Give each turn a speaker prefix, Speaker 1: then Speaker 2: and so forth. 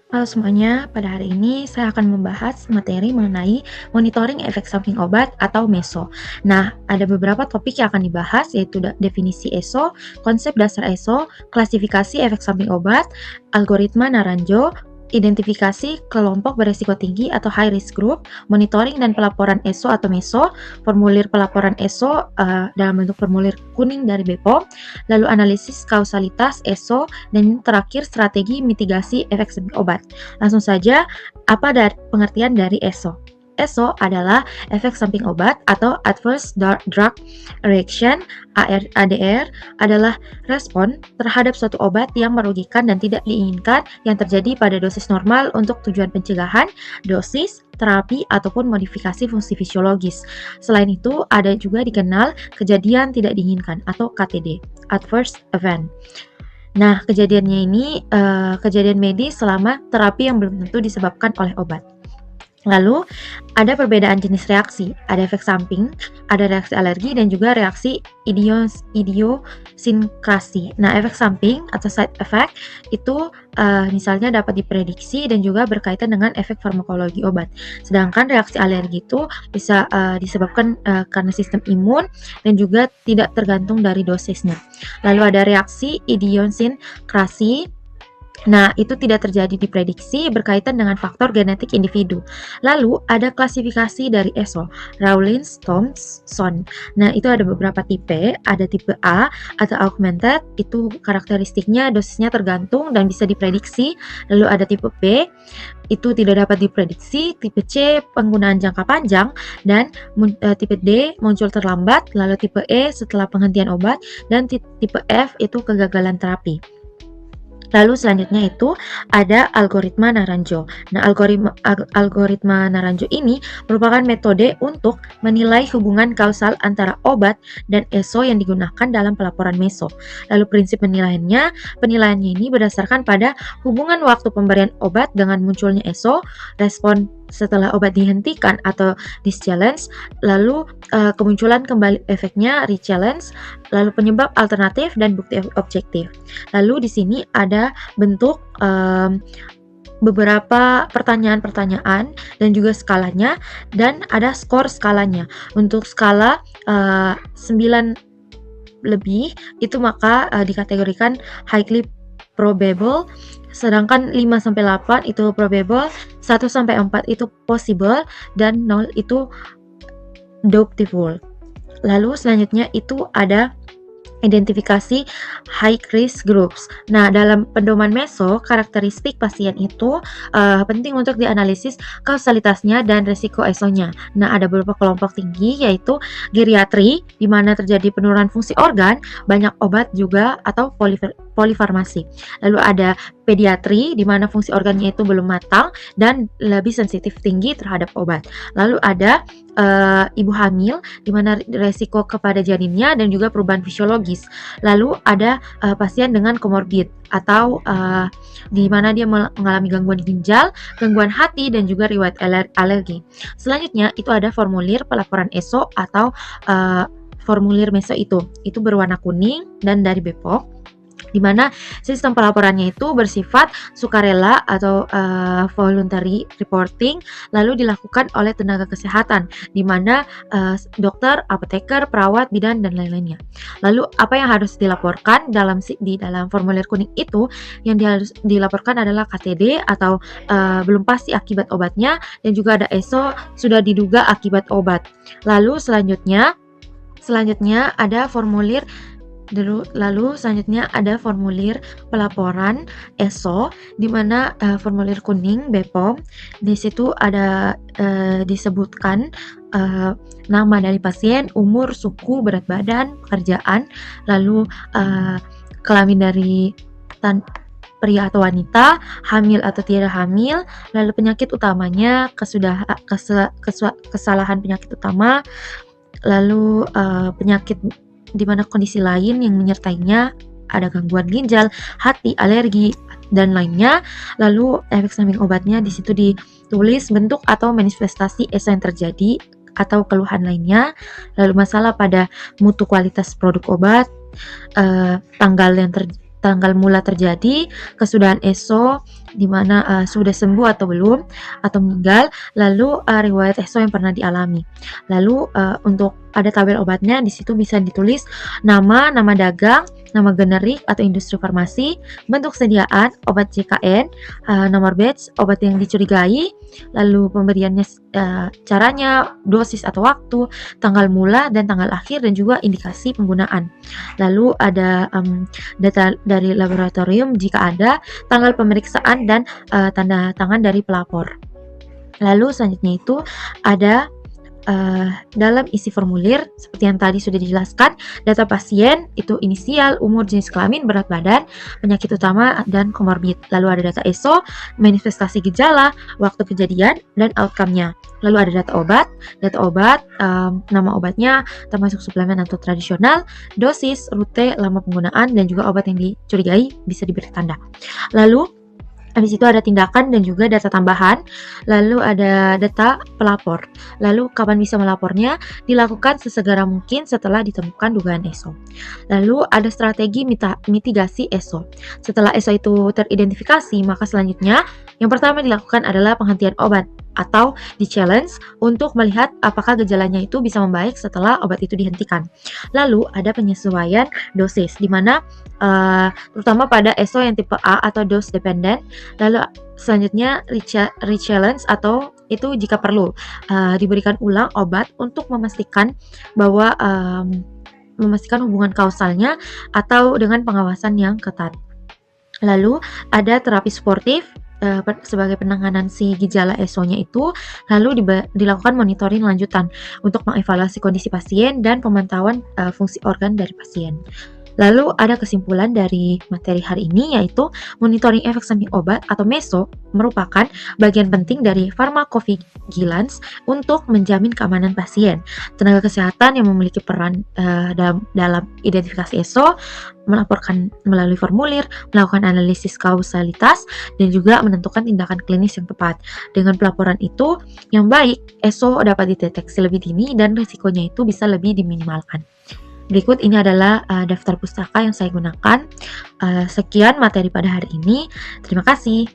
Speaker 1: Halo semuanya, pada hari ini saya akan membahas materi mengenai monitoring efek samping obat atau MESO. Nah, ada beberapa topik yang akan dibahas yaitu definisi ESO, konsep dasar ESO, klasifikasi efek samping obat, algoritma Naranjo, identifikasi kelompok beresiko tinggi atau high risk group, monitoring dan pelaporan ESO atau MESO, formulir pelaporan ESO dalam bentuk formulir kuning dari BPOM, lalu analisis kausalitas ESO, dan terakhir strategi mitigasi efek samping obat. Langsung saja, apa pengertian dari ESO? ESO adalah efek samping obat atau Adverse Drug Reaction. ADR adalah respon terhadap suatu obat yang merugikan dan tidak diinginkan yang terjadi pada dosis normal untuk tujuan pencegahan, dosis, terapi, ataupun modifikasi fungsi fisiologis. Selain itu, ada juga dikenal kejadian tidak diinginkan atau KTD, Adverse Event. Nah, kejadiannya ini kejadian medis selama terapi yang belum tentu disebabkan oleh obat. Lalu, ada perbedaan jenis reaksi, ada efek samping, ada reaksi alergi, dan juga reaksi idiosinkrasi. Nah, efek samping atau side effect itu misalnya dapat diprediksi dan juga berkaitan dengan efek farmakologi obat. Sedangkan reaksi alergi itu bisa disebabkan karena sistem imun dan juga tidak tergantung dari dosisnya. Lalu ada reaksi idiosinkrasi. Nah, itu tidak terjadi diprediksi berkaitan dengan faktor genetik individu. Lalu, ada klasifikasi dari ESO, Rawlins-Thomson. Nah, itu ada beberapa tipe. Ada tipe A atau augmented, itu karakteristiknya dosisnya tergantung dan bisa diprediksi. Lalu ada tipe B, itu tidak dapat diprediksi. Tipe C, penggunaan jangka panjang. Dan tipe D, muncul terlambat. Lalu tipe E, setelah penghentian obat. Dan tipe F, itu kegagalan terapi. Lalu selanjutnya itu ada algoritma Naranjo. Nah, algoritma Naranjo ini merupakan metode untuk menilai hubungan kausal antara obat dan ESO yang digunakan dalam pelaporan MESO. Lalu prinsip penilaiannya ini berdasarkan pada hubungan waktu pemberian obat dengan munculnya ESO, respon setelah obat dihentikan atau dischallenge, lalu kemunculan kembali efeknya rechallenge, lalu penyebab alternatif dan bukti objektif. Lalu di sini ada bentuk beberapa pertanyaan-pertanyaan dan juga skalanya, dan ada skor skalanya. Untuk skala 9 lebih itu maka dikategorikan highly probable, sedangkan 5-8 itu probable, 1-4 itu possible, dan 0 itu doubtful. Lalu selanjutnya itu ada identifikasi high risk groups. Nah, dalam pedoman MESO, karakteristik pasien itu penting untuk dianalisis kausalitasnya dan risiko ESO-nya. Nah, ada beberapa kelompok tinggi yaitu geriatri, di mana terjadi penurunan fungsi organ, banyak obat juga atau polifarmasi. Lalu ada pediatri, di mana fungsi organnya itu belum matang dan lebih sensitif tinggi terhadap obat. Lalu ada ibu hamil, di mana resiko kepada janinnya dan juga perubahan fisiologis. Lalu ada pasien dengan komorbid atau di mana dia mengalami gangguan ginjal, gangguan hati, dan juga riwayat alergi. Selanjutnya itu ada formulir pelaporan ESO atau formulir MESO itu berwarna kuning dan dari BPOM, di mana sistem pelaporannya itu bersifat sukarela atau voluntary reporting, lalu dilakukan oleh tenaga kesehatan, di mana dokter, apoteker, perawat, bidan, dan lain-lainnya. Lalu apa yang harus dilaporkan di dalam formulir kuning itu? Yang harus dilaporkan adalah KTD atau belum pasti akibat obatnya, dan juga ada ESO sudah diduga akibat obat. Lalu selanjutnya ada formulir pelaporan ESO, di mana formulir kuning BPOM, di situ ada disebutkan nama dari pasien, umur, suku, berat badan, pekerjaan, lalu kelamin dari pria atau wanita, hamil atau tidak hamil, lalu penyakit utamanya, kesalahan penyakit utama, lalu penyakit di mana kondisi lain yang menyertainya, ada gangguan ginjal, hati, alergi, dan lainnya. Lalu efek samping obatnya di situ ditulis bentuk atau manifestasi ESO yang terjadi atau keluhan lainnya. Lalu masalah pada mutu kualitas produk obat, tanggal yang tanggal mula terjadi, kesudahan ESO di mana sudah sembuh atau belum atau meninggal, lalu riwayat ESO yang pernah dialami. Lalu untuk ada tabel obatnya, di situ bisa ditulis nama dagang, nama generik atau industri farmasi, bentuk sediaan obat JKN, nomor batch obat yang dicurigai, lalu pemberiannya, caranya, dosis atau waktu, tanggal mula dan tanggal akhir, dan juga indikasi penggunaan. Lalu ada data dari laboratorium jika ada, tanggal pemeriksaan, dan tanda tangan dari pelapor. Lalu selanjutnya itu ada dalam isi formulir seperti yang tadi sudah dijelaskan, data pasien itu inisial, umur, jenis kelamin, berat badan, penyakit utama, dan komorbid. Lalu ada data ESO, manifestasi gejala, waktu kejadian, dan outcome-nya. Lalu ada data obat, nama obatnya termasuk suplemen atau tradisional, dosis, rute, lama penggunaan, dan juga obat yang dicurigai bisa diberi tanda. Lalu habis itu ada tindakan dan juga data tambahan, lalu ada data pelapor. Lalu kapan bisa melapornya? Dilakukan sesegera mungkin setelah ditemukan dugaan ESO. Lalu ada strategi mitigasi ESO. Setelah ESO itu teridentifikasi, maka selanjutnya yang pertama dilakukan adalah penghentian obat atau di-challenge untuk melihat apakah gejalanya itu bisa membaik setelah obat itu dihentikan. Lalu ada penyesuaian dosis, di mana terutama pada ESO yang tipe A atau dose dependent. Lalu selanjutnya re-challenge atau itu jika perlu diberikan ulang obat untuk memastikan bahwa memastikan hubungan kausalnya atau dengan pengawasan yang ketat. Lalu ada terapi sportif sebagai penanganan si gejala ESO-nya itu, lalu dilakukan monitoring lanjutan untuk mengevaluasi kondisi pasien dan pemantauan fungsi organ dari pasien. Lalu ada kesimpulan dari materi hari ini, yaitu monitoring efek samping obat atau MESO merupakan bagian penting dari pharmacovigilance untuk menjamin keamanan pasien. Tenaga kesehatan yang memiliki peran dalam identifikasi ESO, melaporkan melalui formulir, melakukan analisis kausalitas, dan juga menentukan tindakan klinis yang tepat. Dengan pelaporan itu yang baik, ESO dapat dideteksi lebih dini dan risikonya itu bisa lebih diminimalkan. Berikut ini adalah daftar pustaka yang saya gunakan. Sekian materi pada hari ini. Terima kasih.